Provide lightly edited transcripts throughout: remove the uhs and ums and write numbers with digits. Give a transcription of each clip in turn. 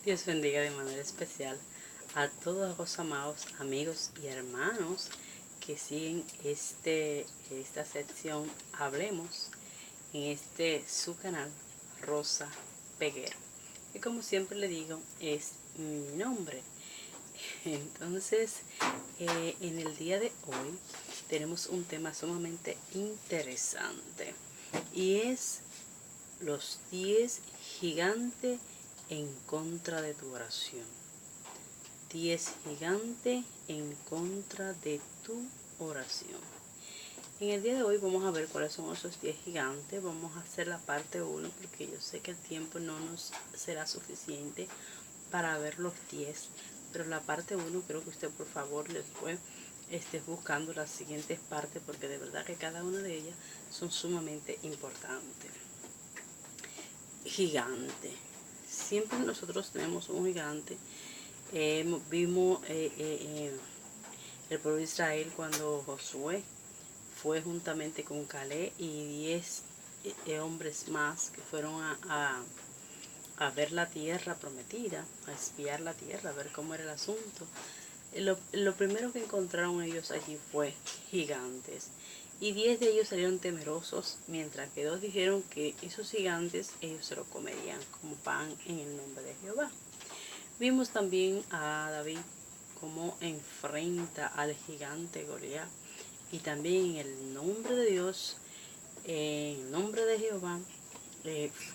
Dios bendiga de manera especial a todos los amados amigos y hermanos que siguen esta sección Hablemos en su canal Rosa Peguero, que como siempre le digo es mi nombre. Entonces, en el día de hoy tenemos un tema sumamente interesante y es los 10 gigantes en contra de tu oración. 10 gigantes en contra de tu oración. En el día de hoy vamos a ver cuáles son esos 10 gigantes. Vamos a hacer la parte 1 porque yo sé que el tiempo no nos será suficiente para ver los 10. Pero la parte 1 creo que usted por favor después esté buscando las siguientes partes porque de verdad que cada una de ellas son sumamente importantes. Gigante. Siempre nosotros tenemos un gigante. Vimos el pueblo de Israel cuando Josué fue juntamente con Caleb y 10 hombres más que fueron a ver la tierra prometida, a espiar la tierra, a ver cómo era el asunto. Lo primero que encontraron ellos allí fue gigantes. Y 10 de ellos salieron temerosos, mientras que 2 dijeron que esos gigantes ellos se lo comerían como pan en el nombre de Jehová. Vimos también a David cómo enfrenta al gigante Goliat. Y también en el nombre de Dios, en el nombre de Jehová,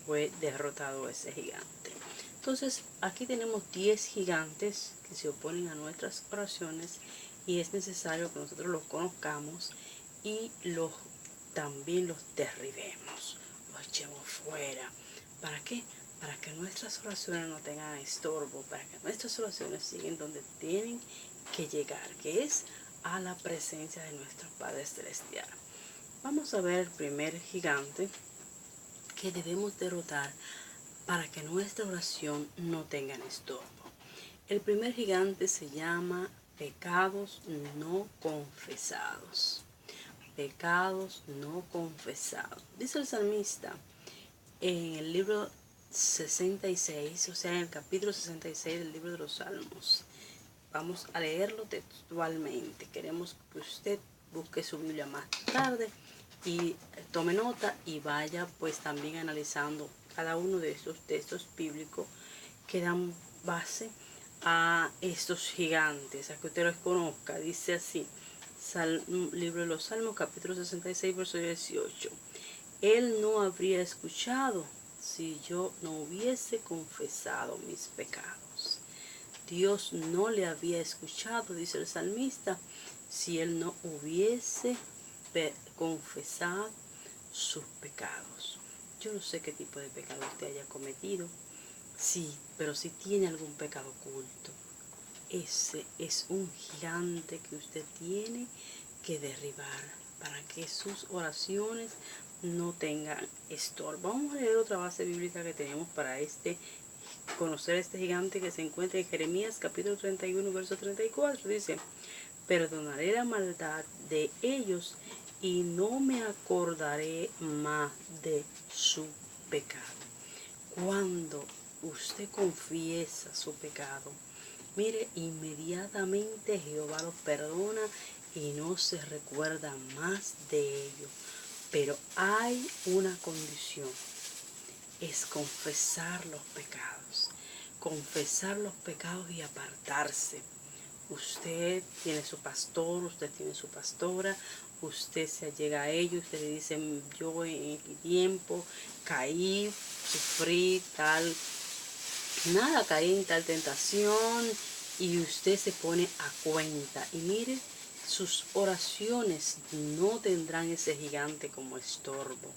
fue derrotado ese gigante. Entonces, aquí tenemos 10 gigantes que se oponen a nuestras oraciones y es necesario que nosotros los conozcamos y también los derribemos, los echemos fuera. ¿Para qué? Para que nuestras oraciones no tengan estorbo, para que nuestras oraciones sigan donde tienen que llegar, que es a la presencia de nuestro Padre Celestial. Vamos a ver el primer gigante que debemos derrotar para que nuestra oración no tenga estorbo. El primer gigante se llama pecados no confesados. Pecados no confesados. Dice el salmista en el libro 66, o sea, en el capítulo 66 del libro de los Salmos. Vamos a leerlo textualmente. Queremos que usted busque su Biblia más tarde y tome nota y vaya pues también analizando cada uno de estos textos bíblicos que dan base a estos gigantes, a que usted los conozca. Dice así, libro de los Salmos, capítulo 66, verso 18. Él no habría escuchado si yo no hubiese confesado mis pecados. Dios no le había escuchado, dice el salmista, si él no hubiese confesado sus pecados. Yo no sé qué tipo de pecado usted haya cometido, sí, pero si tiene algún pecado oculto, ese es un gigante que usted tiene que derribar para que sus oraciones no tengan estorbo. Vamos a leer otra base bíblica que tenemos para conocer este gigante que se encuentra en Jeremías capítulo 31 verso 34. Dice, perdonaré la maldad de ellos y no me acordaré más de su pecado. Cuando usted confiesa su pecado, mire, inmediatamente Jehová los perdona y no se recuerda más de ello. Pero hay una condición, es confesar los pecados. Confesar los pecados y apartarse. Usted tiene su pastor, usted tiene su pastora, usted se llega a ellos, usted le dice, yo en este tiempo caí, sufrí caí en tal tentación, y usted se pone a cuenta. Y mire, sus oraciones no tendrán ese gigante como estorbo.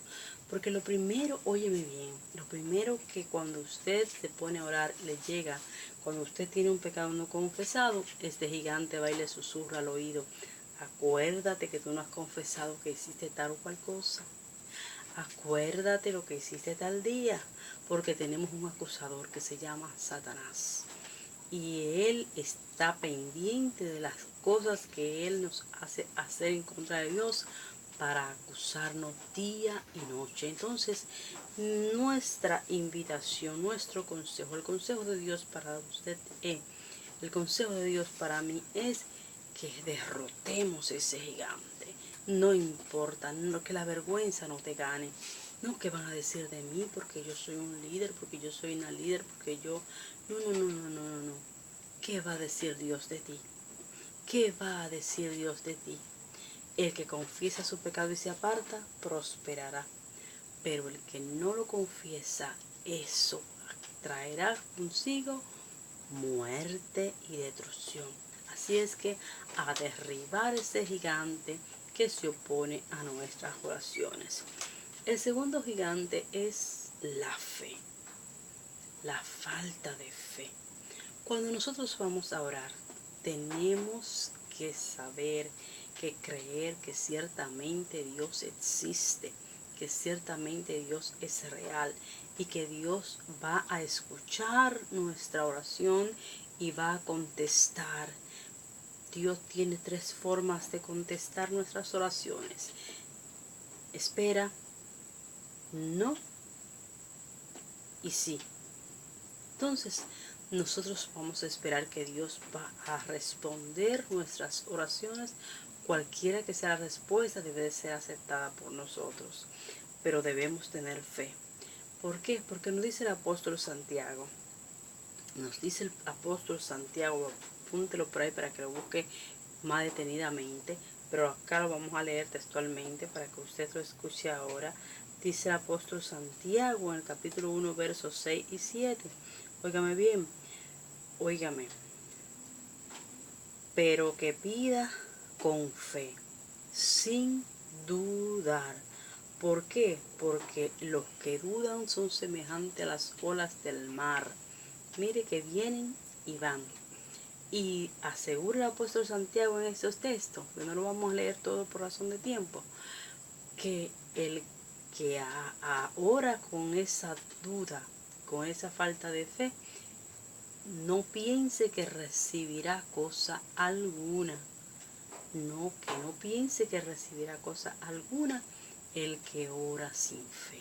Porque lo primero, óyeme bien, lo primero que cuando usted se pone a orar le llega, cuando usted tiene un pecado no confesado, este gigante va y le susurra al oído, acuérdate que tú no has confesado que hiciste tal o cual cosa. Acuérdate lo que hiciste tal día, porque tenemos un acusador que se llama Satanás. Y él está pendiente de las cosas que él nos hace hacer en contra de Dios para acusarnos día y noche. Entonces, nuestra invitación, nuestro consejo, el consejo de Dios para usted, el consejo de Dios para mí es que derrotemos ese gigante. No importa, no, que la vergüenza no te gane. No, que van a decir de mí porque yo soy un líder, porque yo soy una líder, porque yo... No, no, no, no, no, no, no. ¿Qué va a decir Dios de ti? ¿Qué va a decir Dios de ti? El que confiesa su pecado y se aparta, prosperará. Pero el que no lo confiesa, eso traerá consigo muerte y destrucción. Así es que a derribar ese gigante que se opone a nuestras oraciones. El segundo gigante es la fe, la falta de fe. Cuando nosotros vamos a orar, tenemos que saber, que creer que ciertamente Dios existe, que ciertamente Dios es real y que Dios va a escuchar nuestra oración y va a contestar. Dios tiene 3 formas de contestar nuestras oraciones: espera, no y sí. Entonces, nosotros vamos a esperar que Dios va a responder nuestras oraciones. Cualquiera que sea la respuesta debe de ser aceptada por nosotros, pero debemos tener fe. ¿Por qué? Porque nos dice el apóstol Santiago. Nos dice el apóstol Santiago, apúntelo por ahí para que lo busque más detenidamente, pero acá lo vamos a leer textualmente para que usted lo escuche ahora. Dice el apóstol Santiago en el capítulo 1, versos 6 y 7. Óigame bien, óigame. Pero que pida con fe, sin dudar. ¿Por qué? Porque los que dudan son semejantes a las olas del mar. Mire que vienen y van. Y asegura el apóstol Santiago en estos textos, que no lo vamos a leer todo por razón de tiempo, que el que ahora con esa duda, con esa falta de fe, no piense que recibirá cosa alguna. No, que no piense que recibirá cosa alguna el que ora sin fe.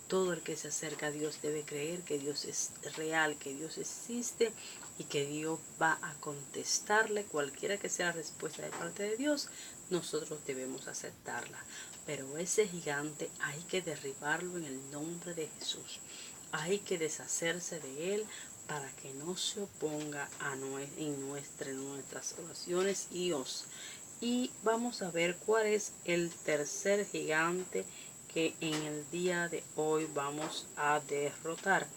Todo el que se acerca a Dios debe creer que Dios es real, que Dios existe y que Dios va a contestarle cualquiera que sea la respuesta de parte de Dios. Nosotros debemos aceptarla. Pero ese gigante hay que derribarlo en el nombre de Jesús. Hay que deshacerse de él para que no se oponga en nuestras oraciones y vamos a ver cuál es el tercer gigante que en el día de hoy vamos a derrotar.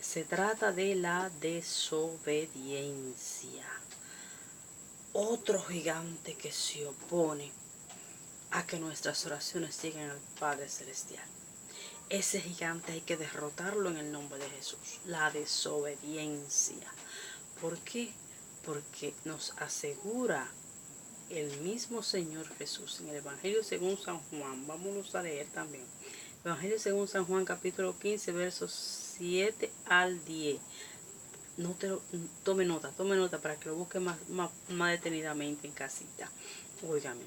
Se trata de la desobediencia. Otro gigante que se opone a que nuestras oraciones lleguen al Padre Celestial. Ese gigante hay que derrotarlo en el nombre de Jesús. La desobediencia. ¿Por qué? Porque nos asegura el mismo Señor Jesús en el Evangelio según San Juan. Vámonos a leer también. Evangelio según San Juan, capítulo 15, versos 7 al 10. No te lo, tome nota para que lo busque más detenidamente en casita. Óigame.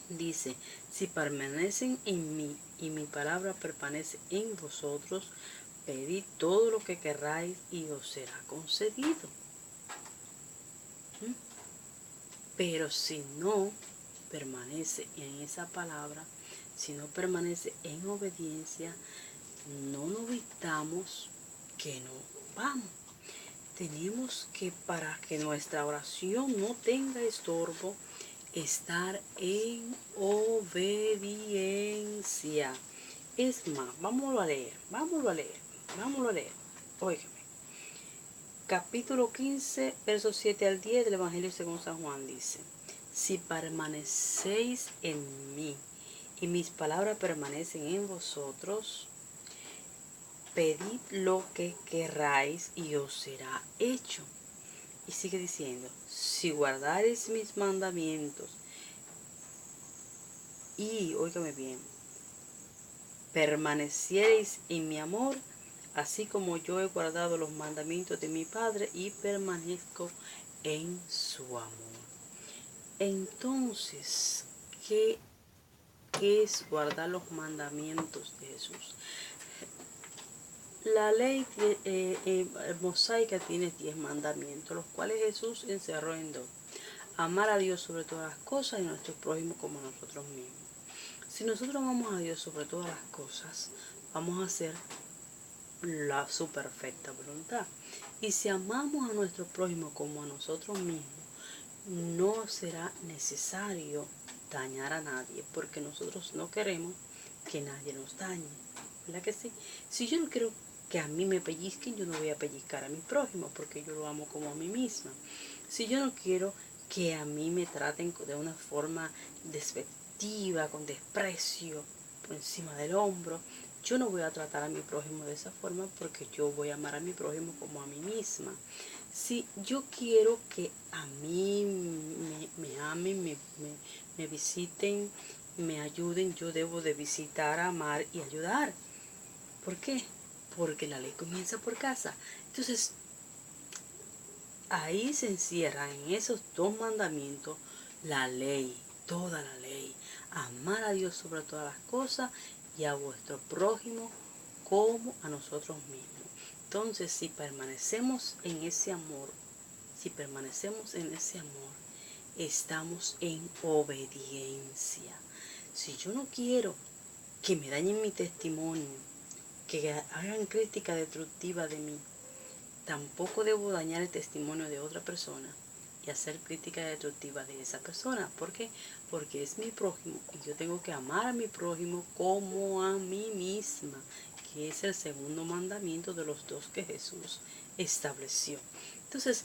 Dice, si permanecen en mí y mi palabra permanece en vosotros, pedid todo lo que querráis y os será concedido. Pero si no permanece en esa palabra, si no permanece en obediencia, no nos evitamos que no vamos. Tenemos que, para que nuestra oración no tenga estorbo, estar en obediencia. Es más, vámonos a leer. Óigame. Capítulo 15, versos 7 al 10 del Evangelio según San Juan dice, si permanecéis en mí y mis palabras permanecen en vosotros, pedid lo que querráis y os será hecho. Y sigue diciendo, si guardareis mis mandamientos y, óigame bien, permaneciereis en mi amor, así como yo he guardado los mandamientos de mi Padre y permanezco en su amor. Entonces, ¿qué es guardar los mandamientos de Jesús. La ley mosaica tiene 10 mandamientos, los cuales Jesús encerró en 2. Amar a Dios sobre todas las cosas y a nuestro prójimo como a nosotros mismos. Si nosotros amamos a Dios sobre todas las cosas, vamos a hacer su perfecta voluntad. Y si amamos a nuestro prójimo como a nosotros mismos, no será necesario dañar a nadie, porque nosotros no queremos que nadie nos dañe. ¿Verdad que sí? Si yo no quiero que a mí me pellizquen, yo no voy a pellizcar a mi prójimo, porque yo lo amo como a mí misma. Si yo no quiero que a mí me traten de una forma despectiva, con desprecio, por encima del hombro, yo no voy a tratar a mi prójimo de esa forma, porque yo voy a amar a mi prójimo como a mí misma. Si yo quiero que a mí me amen, me visiten, me ayuden, yo debo de visitar, amar y ayudar. ¿Por qué? Porque la ley comienza por casa. Entonces, ahí se encierra en esos 2 mandamientos la ley, toda la ley. Amar a Dios sobre todas las cosas y a vuestro prójimo como a nosotros mismos. Entonces, si permanecemos en ese amor, estamos en obediencia. Si yo no quiero que me dañen mi testimonio, que hagan crítica destructiva de mí, tampoco debo dañar el testimonio de otra persona y hacer crítica destructiva de esa persona. ¿Por qué? Porque es mi prójimo y yo tengo que amar a mi prójimo como a mí misma, que es el segundo mandamiento de los 2 que Jesús estableció. Entonces,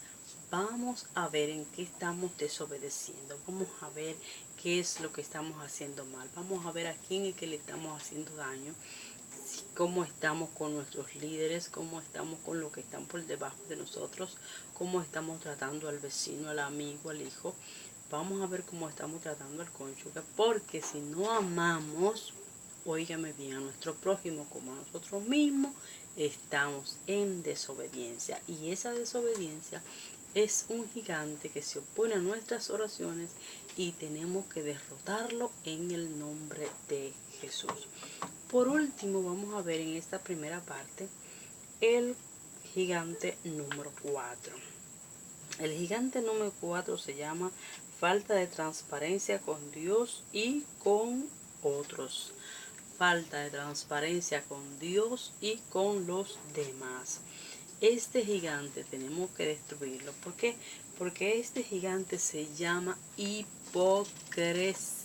vamos a ver en qué estamos desobedeciendo, vamos a ver qué es lo que estamos haciendo mal, vamos a ver a quién es que le estamos haciendo daño, cómo estamos con nuestros líderes, cómo estamos con los que están por debajo de nosotros, cómo estamos tratando al vecino, al amigo, al hijo. Vamos a ver cómo estamos tratando al cónyuge, porque si no amamos, óigame bien, a nuestro prójimo como a nosotros mismos, estamos en desobediencia. Y esa desobediencia es un gigante que se opone a nuestras oraciones y tenemos que derrotarlo en el nombre de Jesús. Por último, vamos a ver en esta primera parte el gigante número 4. El gigante número 4 se llama falta de transparencia con Dios y con otros. Falta de transparencia con Dios y con los demás. Este gigante tenemos que destruirlo. ¿Por qué? Porque este gigante se llama hipocresía.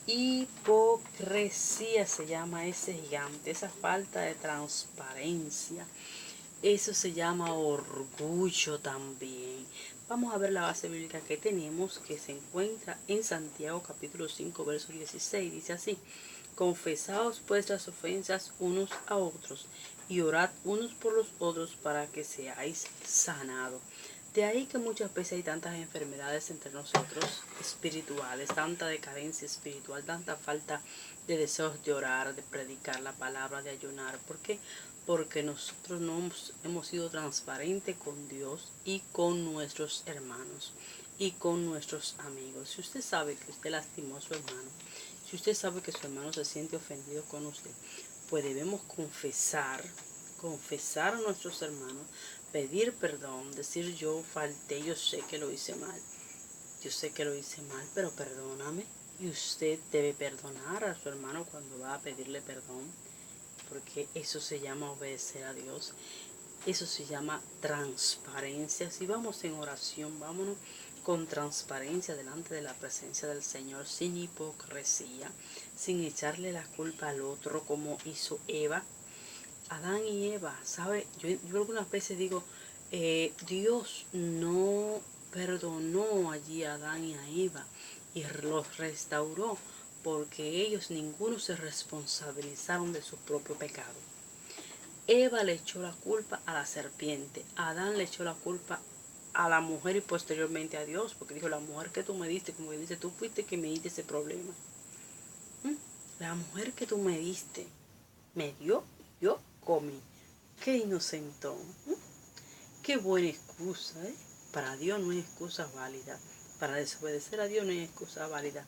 Hipocresía se llama ese gigante, esa falta de transparencia. Eso se llama orgullo también. Vamos a ver la base bíblica que tenemos, que se encuentra en Santiago capítulo 5, verso 16. Dice así: confesaos vuestras ofensas unos a otros y orad unos por los otros para que seáis sanados. De ahí que muchas veces hay tantas enfermedades entre nosotros espirituales, tanta decadencia espiritual, tanta falta de deseos de orar, de predicar la palabra, de ayunar. ¿Por qué? Porque nosotros no hemos sido transparentes con Dios y con nuestros hermanos y con nuestros amigos. Si usted sabe que usted lastimó a su hermano, si usted sabe que su hermano se siente ofendido con usted, pues debemos confesar a nuestros hermanos, pedir perdón, decir: yo falté, yo sé que lo hice mal, pero perdóname. Y usted debe perdonar a su hermano cuando va a pedirle perdón, porque eso se llama obedecer a Dios. Eso se llama transparencia. Si vamos en oración, vámonos con transparencia delante de la presencia del Señor, sin hipocresía, sin echarle la culpa al otro como hizo Eva. Adán y Eva, ¿sabe? Yo algunas veces digo, Dios no perdonó allí a Adán y a Eva y los restauró, porque ellos ninguno se responsabilizaron de su propio pecado. Eva le echó la culpa a la serpiente, Adán le echó la culpa a la mujer y posteriormente a Dios, porque dijo: la mujer que tú me diste, como que dice, tú fuiste que me diste ese problema. La mujer que tú me diste me dio, yo comí. Qué inocentón. Qué buena excusa, Para Dios no hay excusa válida. Para desobedecer a Dios no hay excusa válida.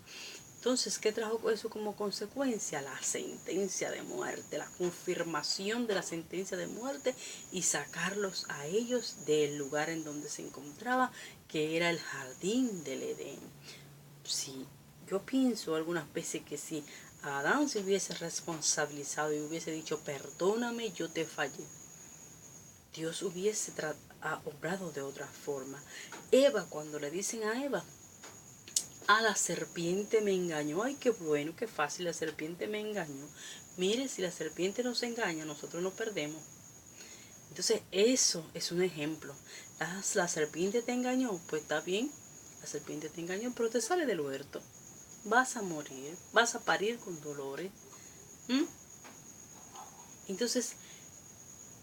Entonces, ¿qué trajo eso como consecuencia? La sentencia de muerte, la confirmación de la sentencia de muerte y sacarlos a ellos del lugar en donde se encontraba, que era el jardín del Edén. Sí, yo pienso algunas veces que si Adán se hubiese responsabilizado y hubiese dicho, perdóname, yo te fallé, Dios hubiese obrado de otra forma. Eva, cuando le dicen a Eva, a la serpiente me engañó. Ay, qué bueno, qué fácil, la serpiente me engañó. Mire, si la serpiente nos engaña, nosotros nos perdemos. Entonces, eso es un ejemplo. La serpiente te engañó, pues está bien. La serpiente te engañó, pero te sale del huerto. Vas a morir, vas a parir con dolores. ¿Mm? Entonces,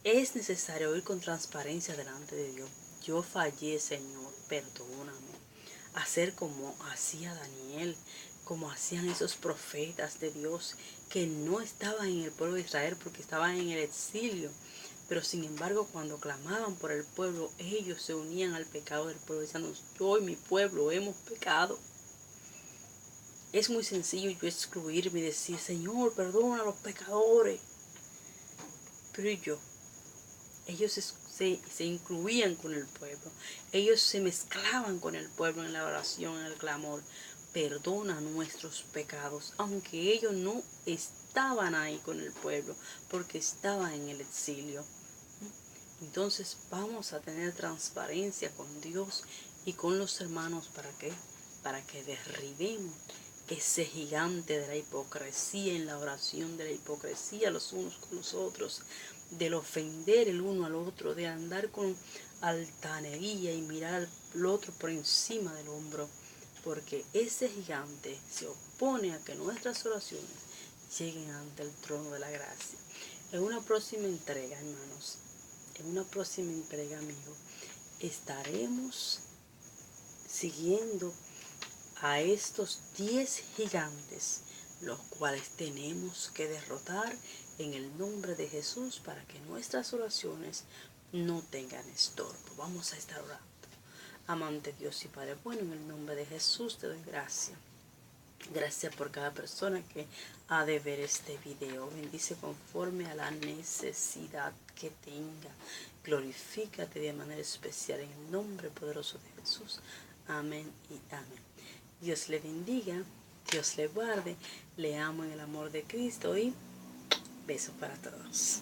es necesario ir con transparencia delante de Dios. Yo fallé, Señor, perdóname. Hacer como hacía Daniel, como hacían esos profetas de Dios que no estaban en el pueblo de Israel porque estaban en el exilio. Pero sin embargo, cuando clamaban por el pueblo, ellos se unían al pecado del pueblo, diciendo, yo y mi pueblo hemos pecado. Es muy sencillo yo excluirme y decir, Señor, perdona a los pecadores. Pero ¿y yo? Ellos se incluían con el pueblo. Ellos se mezclaban con el pueblo en la oración, en el clamor. Perdona nuestros pecados, aunque ellos no estaban ahí con el pueblo, porque estaban en el exilio. Entonces vamos a tener transparencia con Dios y con los hermanos. ¿Para qué? Para que derribemos ese gigante de la hipocresía en la oración, de la hipocresía los unos con los otros, del ofender el uno al otro, de andar con altanería y mirar al otro por encima del hombro, porque ese gigante se opone a que nuestras oraciones lleguen ante el trono de la gracia. En una próxima entrega, hermanos, en una próxima entrega, amigo, estaremos siguiendo a estos 10 gigantes, los cuales tenemos que derrotar en el nombre de Jesús para que nuestras oraciones no tengan estorbo. Vamos a estar orando. Amante Dios y Padre bueno, en el nombre de Jesús te doy gracias. Gracias por cada persona que ha de ver este video. Bendice conforme a la necesidad que tenga. Glorifícate de manera especial en el nombre poderoso de Jesús. Amén y amén. Dios le bendiga, Dios le guarde. Le amo en el amor de Cristo y besos para todos.